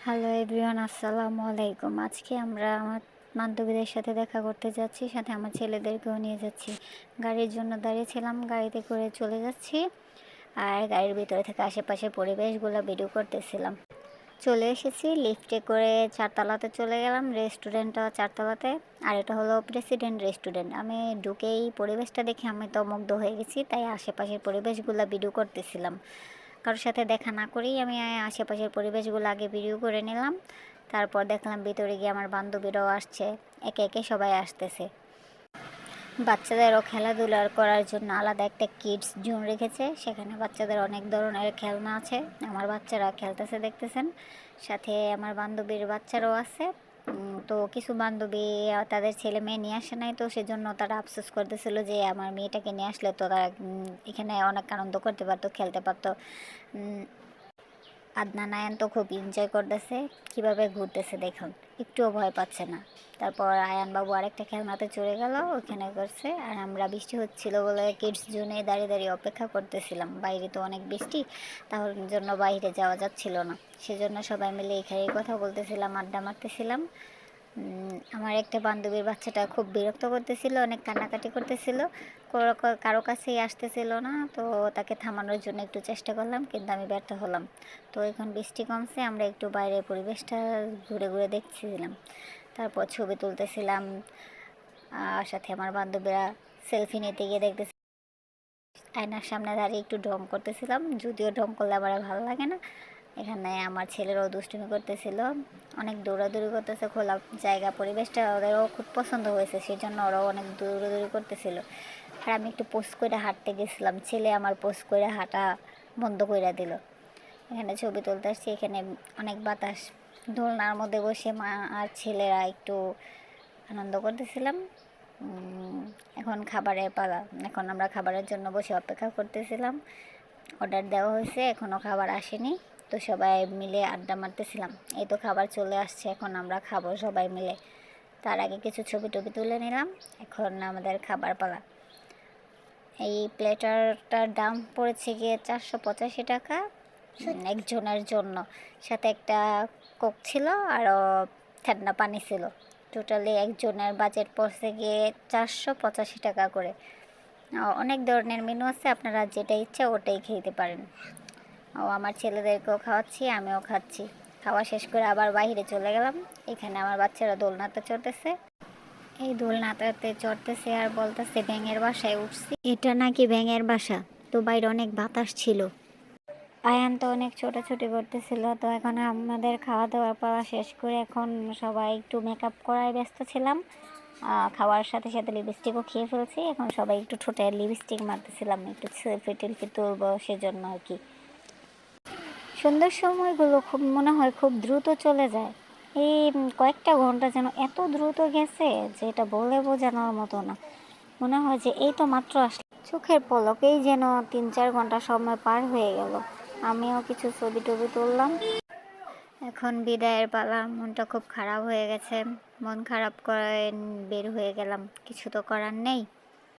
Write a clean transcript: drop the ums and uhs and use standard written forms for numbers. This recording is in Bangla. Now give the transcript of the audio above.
হ্যালো এভরিওয়ান, আসসালামু আলাইকুম। আজকে আমরা আমার বান্ধবীদের সাথে দেখা করতে যাচ্ছি, সাথে আমার ছেলেদেরকেও নিয়ে যাচ্ছি। গাড়ির জন্য দাঁড়িয়েছিলাম, গাড়িতে করে চলে যাচ্ছি আর গাড়ির ভিতরে থেকে আশেপাশের পরিবেশগুলো ভিডিও করতেছিলাম। চলে এসেছি, লিফটে করে চারতলাতে চলে গেলাম। রেস্টুরেন্টটা চারতলাতে, আর এটা হলো প্রেসিডেন্ট রেস্টুরেন্ট। আমি ঢুকেই পরিবেশটা দেখে আমি তো মুগ্ধ হয়ে গেছি, তাই আশেপাশের পরিবেশগুলো ভিডিও করতেছিলাম। কারোর সাথে দেখা না করেই আমি আশেপাশের পরিবেশগুলো আগে ভিডিও করে নিলাম। তারপর দেখলাম ভিতরে গিয়ে আমার বান্ধবীরাও আসছে, একে একে সবাই আসতেছে। বাচ্চাদেরও খেলাধুলার করার জন্য আলাদা একটা কিডস জোন রেখেছে, সেখানে বাচ্চাদের অনেক ধরনের খেলনা আছে। আমার বাচ্চারা খেলতেছে দেখতেছেন, সাথে আমার বান্ধবীর বাচ্চারাও আছে। তো কিছু বান্ধবী তাদের ছেলে মেয়ে নিয়ে আসে নাই, তো সেজন্য তারা আফসোস করতেছিল যে আমার মেয়েটাকে নিয়ে আসলে তো তারা এখানে অনেক আনন্দ করতে পারতো, খেলতে পারতো। আদনান আয়ান তো খুব এনজয় করতেছে, কীভাবে ঘুরতেছে দেখুন, একটুও ভয় পাচ্ছে না। তারপর আয়ান বাবু আরেকটা খেলনাতে চলে গেল, ওখানে করছে। আর আমরা বৃষ্টি হচ্ছিল বলে কিডস জোনে দাঁড়িয়ে দাঁড়িয়ে অপেক্ষা করতেছিলাম। বাইরে তো অনেক বৃষ্টি, তাহলে জন্য বাইরে যাওয়া যাচ্ছিল না, সেজন্য সবাই মিলে এখানেই কথা বলতেছিলাম, আড্ডা মারতেছিলাম। আমার একটা বান্ধবীর বাচ্চাটা খুব বিরক্ত করতেছিল, অনেক কান্নাকাটি করতেছিল, কারো কাছেই আসতেছিল না। তো তাকে থামানোর জন্য একটু চেষ্টা করলাম, কিন্তু আমি ব্যর্থ হলাম। তো এখন বৃষ্টি কমছে, আমরা একটু বাইরের পরিবেশটা ঘুরে ঘুরে দেখছিলাম, তারপর ছবি তুলতেছিলাম। আর সাথে আমার বান্ধবীরা সেলফি নিতে গিয়ে দেখতেছি আয়নার সামনে দাঁড়িয়ে একটু ঢং করতেছিলাম, যদিও ঢং করলে আমার ভালো লাগে না। এখানে আমার ছেলেরাও দুষ্টুমি করতেছিল, অনেক দৌড়াদৌড়ি করতেছে, খোলা জায়গা, পরিবেশটা ওদেরও খুব পছন্দ হয়েছে, সেই জন্য ওরাও অনেক দৌড়াদৌড়ি করতেছিল। আর আমি একটু পোস্ট করে হাঁটতে গেছিলাম, ছেলে আমার পোস্ট করে হাঁটা বন্ধ করে দিল। এখানে ছবি তুলতে আসছি, এখানে অনেক বাতাস, দোলনার মধ্যে বসে মা আর ছেলেরা একটু আনন্দ করতেছিলাম। এখন খাবারের পালা, এখন আমরা খাবারের জন্য বসে অপেক্ষা করতেছিলাম। অর্ডার দেওয়া হয়েছে, এখনও খাবার আসেনি, তো সবাই মিলে আড্ডা মারতেছিলাম। এই তো খাবার চলে আসছে, এখন আমরা খাবো সবাই মিলে। তার আগে কিছু ছবি টবি তুলে নিলাম, এখন আমাদের খাবার পালা। এই প্লেটারটার দাম পড়েছে গিয়ে 485 টাকা একজনের জন্য, সাথে একটা কোক ছিল, আরও ঠান্ডা পানি ছিল। টোটালি একজনের বাজেট পড়ছে গিয়ে 485 টাকা করে। অনেক ধরনের মেনু আছে, আপনারা যেটা ইচ্ছা ওটাই খেতে পারেন। আমার ছেলেদেরকেও খাওয়াচ্ছি, আমিও খাচ্ছি। খাওয়া শেষ করে আবার বাইরে চলে গেলাম। এখানে আমার বাচ্চারা দোলনাতে চড়তেছে, এই দোলনাতে চড়তেছে আর বলতেছে ব্যাঙের বাসায় উঠছি, এটা নাকি ব্যাঙের বাসা। তো বাইরে অনেক বাতাস ছিল। আয়ান তো অনেক ছোটাছুটি করতেছিল। তো এখন আমাদের খাওয়া দাওয়ার পালা শেষ করে এখন সবাই একটু মেকআপ করায় ব্যস্ত ছিলাম। খাওয়ার সাথে সাথে লিপস্টিকও খেয়ে ফেলছি, এখন সবাই একটু ঠোঁটে লিপস্টিক মারতেছিলাম, একটু সেলফি টেলফি তুলবো সেজন্য আর কি। সুন্দর সময়গুলো খুব মনে হয় খুব দ্রুত চলে যায়। এই কয়েকটা ঘন্টা যেন এত দ্রুত গেছে যে এটা বলে বোঝানোর মতো না। মনে হয় যে এই তো মাত্র আসলে, চোখের পলকেই যেন 3-4 ঘন্টা সময় পার হয়ে গেল। আমিও কিছু ছবি টবি তুললাম। এখন বিদায়ের পালা, মনটা খুব খারাপ হয়ে গেছে, মন খারাপ করে বের হয়ে গেলাম, কিছু তো করার নেই।